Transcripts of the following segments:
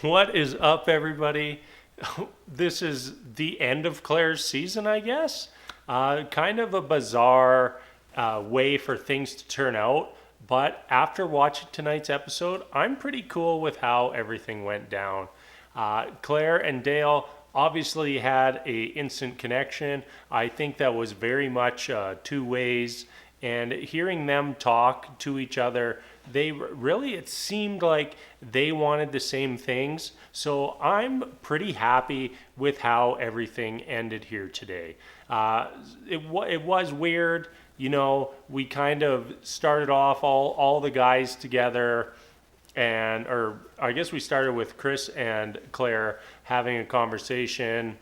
What is up, everybody? This is the end of Claire's season, I guess. Kind of a bizarre way for things to turn out, but after watching tonight's episode, I'm pretty cool with how everything went down. Claire and Dale obviously had a instant connection. I think that was very much two ways, and hearing them talk to each other, they really, it seemed like they wanted the same things. So I'm pretty happy with how everything ended here today. It was weird. We kind of started off all the guys together, or I guess we started with Chris and Claire having a conversation.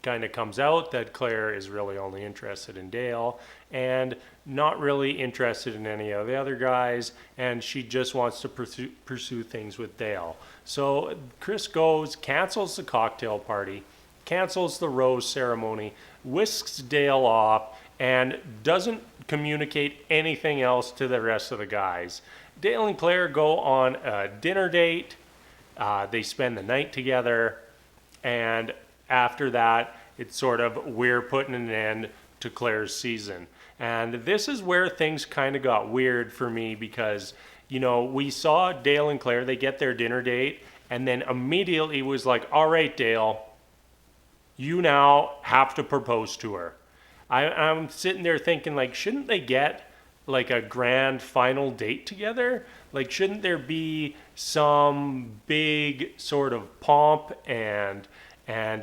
Kind of comes out that Claire is really only interested in Dale and not really interested in any of the other guys, and she just wants to pursue things with Dale. So Chris goes, cancels the cocktail party, cancels the rose ceremony, whisks Dale off, and doesn't communicate anything else to the rest of the guys. Dale and Claire go on a dinner date. They spend the night together, and after that, it's sort of we're putting an end to Claire's season. And this is where things kind of got weird for me because, we saw Dale and Claire, they get their dinner date, and then immediately was like, all right, Dale, you now have to propose to her. I'm sitting there thinking, like, shouldn't they get like a grand final date together? Like, shouldn't there be some big sort of pomp and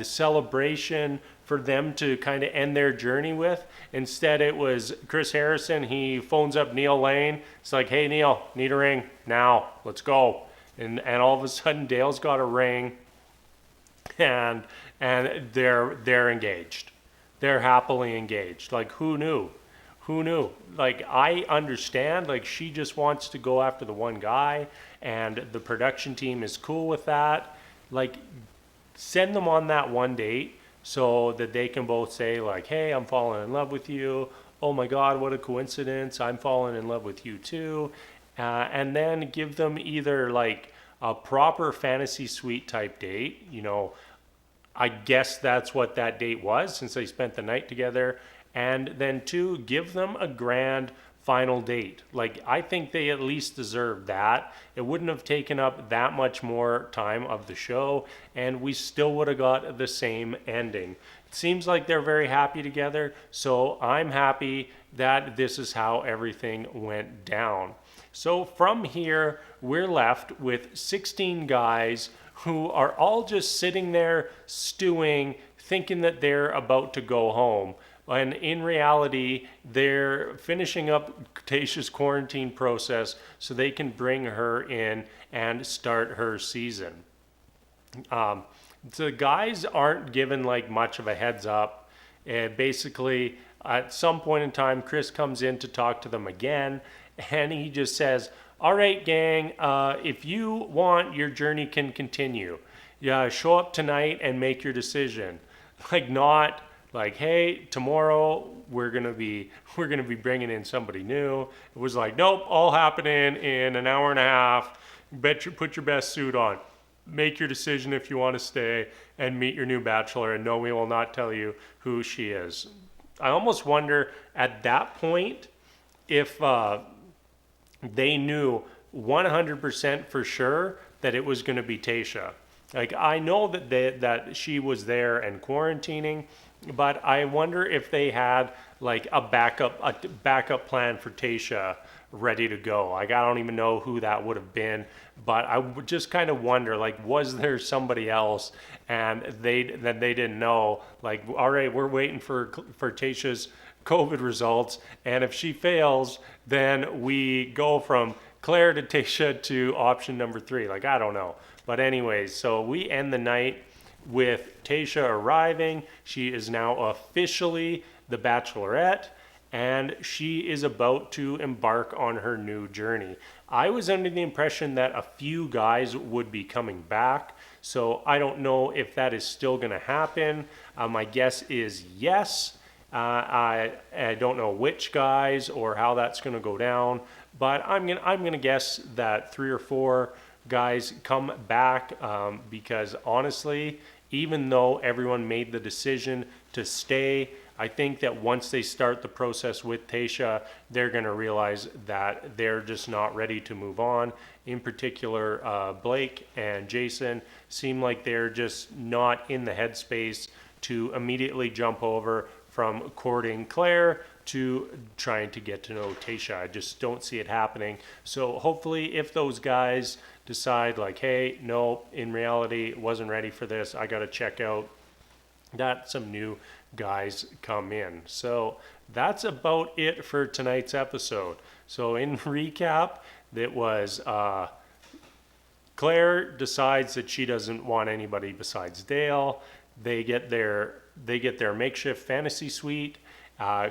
celebration for them to kind of end their journey with? Instead, it was Chris Harrison. He phones up Neil Lane. It's like, hey, Neil, need a ring now. Let's go. And all of a sudden, Dale's got a ring, and they're engaged. They're happily engaged. Like, who knew? Who knew? Like, I understand, like, she just wants to go after the one guy, and the production team is cool with that. Like, send them on that one date so that they can both say, like, hey, I'm falling in love with you. Oh my God, what a coincidence. I'm falling in love with you too. And then give them either like a proper fantasy suite type date. I guess that's what that date was since they spent the night together. And then two, give them a grand final date. Like, I think they at least deserve that. It wouldn't have taken up that much more time of the show, and we still would have got the same ending. It seems like they're very happy together, so I'm happy that this is how everything went down. So from here, we're left with 16 guys who are all just sitting there stewing, thinking that they're about to go home. And in reality, they're finishing up Tayshia's quarantine process so they can bring her in and start her season. The guys aren't given like much of a heads up. Basically, at some point in time, Chris comes in to talk to them again, and he just says, all right, gang, if you want, your journey can continue. Yeah, show up tonight and make your decision. Like, not like, hey, tomorrow we're gonna be bringing in somebody new. It was like, nope, all happening in an hour and a half. Put your best suit on. Make your decision if you want to stay and meet your new bachelor. And no, we will not tell you who she is. I almost wonder at that point if they knew 100% for sure that it was going to be Tayshia. Like, I know that she was there and quarantining, but I wonder if they had like a backup plan for Tayshia ready to go. Like, I don't even know who that would have been, but I would just kind of wonder, like, was there somebody else and they didn't know? Like, all right, we're waiting for Tayshia's COVID results, and if she fails, then we go from Claire to Tayshia to option number 3. Like, I don't know. But anyways, so we end the night with Tayshia arriving. She is now officially the Bachelorette, and she is about to embark on her new journey. I was under the impression that a few guys would be coming back, so I don't know if that is still going to happen. My guess is yes. I don't know which guys or how that's going to go down, But I'm gonna guess that 3 or 4 guys come back because honestly, even though everyone made the decision to stay, I think that once they start the process with Tayshia, they're going to realize that they're just not ready to move on. In particular, Blake and Jason seem like they're just not in the headspace to immediately jump over from courting Clare to trying to get to know Tayshia. I just don't see it happening. So hopefully if those guys decide like, hey, no, in reality, wasn't ready for this, I got to check out, that some new guys come in. So that's about it for tonight's episode. So in recap, it was Clare decides that she doesn't want anybody besides Dale. They get their makeshift fantasy suite.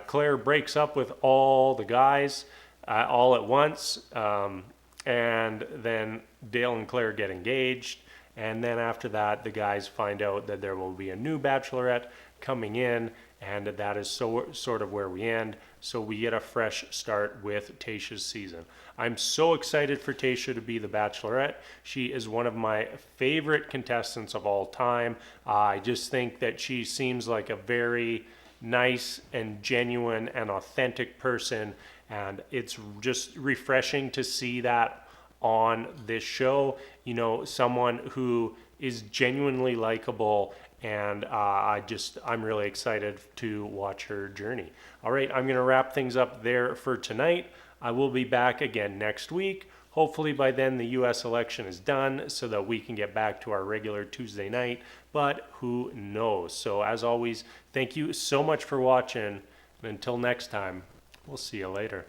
Clare breaks up with all the guys all at once, and then Dale and Clare get engaged. And then after that, the guys find out that there will be a new Bachelorette coming in, and that is sort of where we end. So we get a fresh start with Tayshia's season. I'm so excited for Tayshia to be the Bachelorette. She is one of my favorite contestants of all time. I just think that she seems like a very nice and genuine and authentic person, and it's just refreshing to see that on this show, you know, someone who is genuinely likable, and I'm really excited to watch her journey. All right, I'm going to wrap things up there for tonight. I will be back again next week. Hopefully by then the US election is done so that we can get back to our regular Tuesday night, but who knows? So as always, thank you so much for watching, and until next time, we'll see you later.